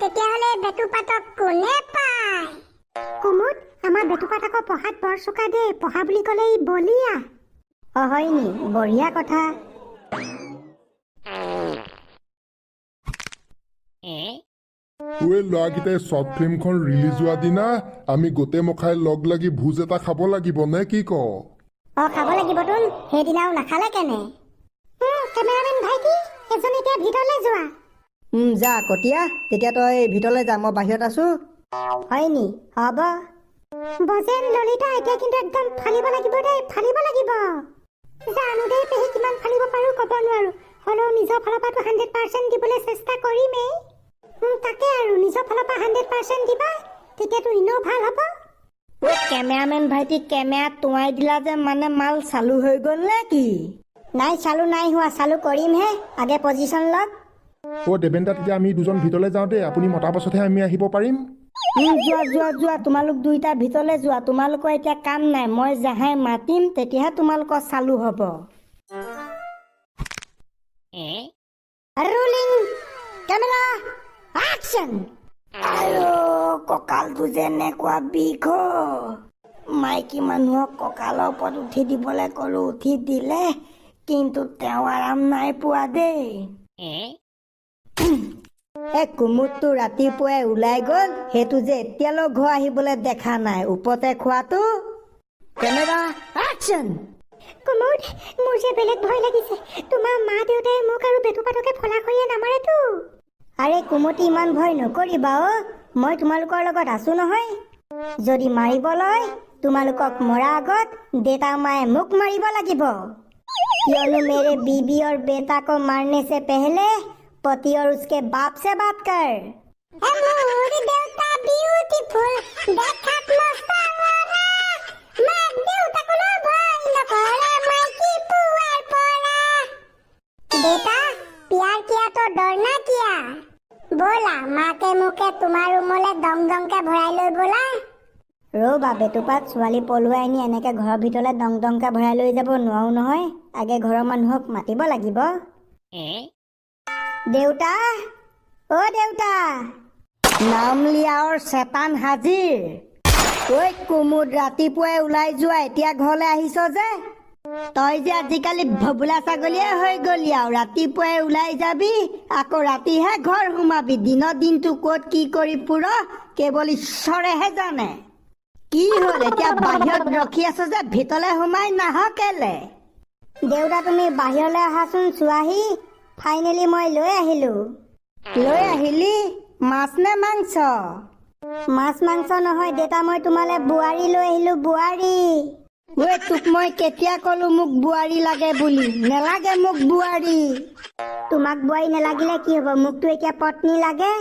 তেতিয়াহ'লে বেটুপাতক কোনে পায়? কুমুদ, আমাৰ বেটুপাতকৰ পঢ়াত বৰ চোকা দে। পঢ়া বুলি ক'লে ই বলিয়া। হয় নি? বঢ়িয়া কথা। ল'ৰাকেইটাই শ্বৰ্ট ফিল্মখন ৰিলিজ হোৱা দিনা আমি গোটেই মখাই লগ লাগি ভোজ এটা খাব লাগিব নে কি ক? খাব লাগিবতোন। সেইদিনাও নাখালে কেনে? কেমেৰামেন ভাইটি, এজন এতিয়া ভিতৰলৈ যোৱা। যা কটীয়া, তেতিয়া তই ভিতৰলৈ যা, মই বাহিৰত আছো। হয় নি? হ'ব। বজেন ললিতা, এতিয়া কিন্তু একদম ফালিব লাগিব দেই, ফালিব লাগিব। জানো দেই পেহী, কিমান ফালিব পাৰো ক'ব নোৱাৰো। হ'লেও নিজৰ ফালৰ পৰা 100% দিবলৈ চেষ্টা কৰিমেই। তাকে আৰু নিজৰ ফালৰ পৰা 100% দিবা, তেতিয়াতো এনেও ভাল হ'ব। কেমেৰামেন ভাইটি, কেমেৰা তোৱাই দিলা যে, মানে মাল চালু হৈ গ'ল নে কি? নাই, চালু নাই হোৱা, চালু কৰিমহে। আগে পজিশ্যন লওক। দেবেন দা, তেতিয়া আমি দুজন ভিতৰলৈ যাওঁ দেই। আপুনি মতাৰ পাছতহে আমি আহিব পাৰিম। যোৱা যোৱা যোৱা, তোমালোক দুইটা ভিতৰলৈ যোৱা। তোমালোকৰ এতিয়া কাম নাই। মই যাহাই মাতিম তেতিয়াহে তোমালোকৰ চালু হ'ব। Rolling camera action. কঁকালটো যে এনেকুৱা বিষ। মাইকী মানুহক কঁকালৰ ওপৰত উঠি দিবলৈ ক'লো, উঠি দিলে, কিন্তু তেওঁ আৰাম নাই পোৱা দেই। কুমুদটো ৰাতিপুৱাই ওলাই গ'ল, সেইটো যে এতিয়ালৈ ঘৰ আহিবলৈ দেখা নাই। ওপৰতে খোৱাটো। Camera action. কুমুদ, মোৰ যে বেলেগ ভয় লাগিছে। তোমাৰ মা দেউতাই মোক আৰু বেটুপাতকে ফলাখৰীয়ে নামাৰেতো? আৰে কুমুতি, ইমান ভয় নকৰিবা অ'। মই তোমালোকৰ লগত আছো নহয়। যদি মাৰিব লয়, তোমালোকক মৰা আগত দেউতা মায়ে মোক মাৰিব লাগিব। क्योंकि मेरे बीबी और बेटा को मारने से पहले पति और उसके बाप से बात कर। मोर देवता ब्यूटीफुल, देखात मस्त आवरा। माक देवता को लो भय नकरे, माइकी पुआर पड़ा। बेटा, प्यार किया तो डरना किया। बोला माँ के मुँह के तुम्हारे मोले दम दम के भराई लो बोला। ৰ'বা বেটুপাত, ছোৱালী পলুৱাই নি এনেকে ঘৰৰ ভিতৰলৈ দং দংকে ভৰাই লৈ যাব নোৱাৰো নহয়। আগে ঘৰৰ মানুহক মাতিব লাগিব। দেউতা, অ' দেউতা। নাম লিয়াৰ চেতান হাজিৰ। ঐ কুমুদ, ৰাতিপুৱাই ওলাই যোৱা, এতিয়া ঘৰলৈ আহিছ যে? তই যে আজিকালি ভবোলা ছাগলীয়ে হৈ গলি আৰু। ৰাতিপুৱাই ওলাই যাবি, আকৌ ৰাতিহে ঘৰ সোমাবি। দিনৰ দিনটো ক'ত কি কৰি ফুৰ কেৱল ঈশ্বৰেহে জানে। কি হ'ল এতিয়া বাহিৰত ৰখি আছ যে, ভিতৰলৈ সোমাই নাহ কেলে? দেউতা, তুমি বাহিৰলৈ আহাচোন, চোৱাহি। ফাইনেলি মই লৈ আহিলো। লৈ আহিলি? মাছ নে মাংস? মাছ মাংস নহয় দেউতা, মই তোমালে বোৱাৰী লৈ আহিলো, বোৱাৰী। ঐ, তোক মই কেতিয়া ক'লো মোক বোৱাৰী লাগে বুলি? নেলাগে মোক বোৱাৰী। তোমাক বোৱাৰী নেলাগিলে কি হ'ব? মোকতো এতিয়া পত্নী লাগে।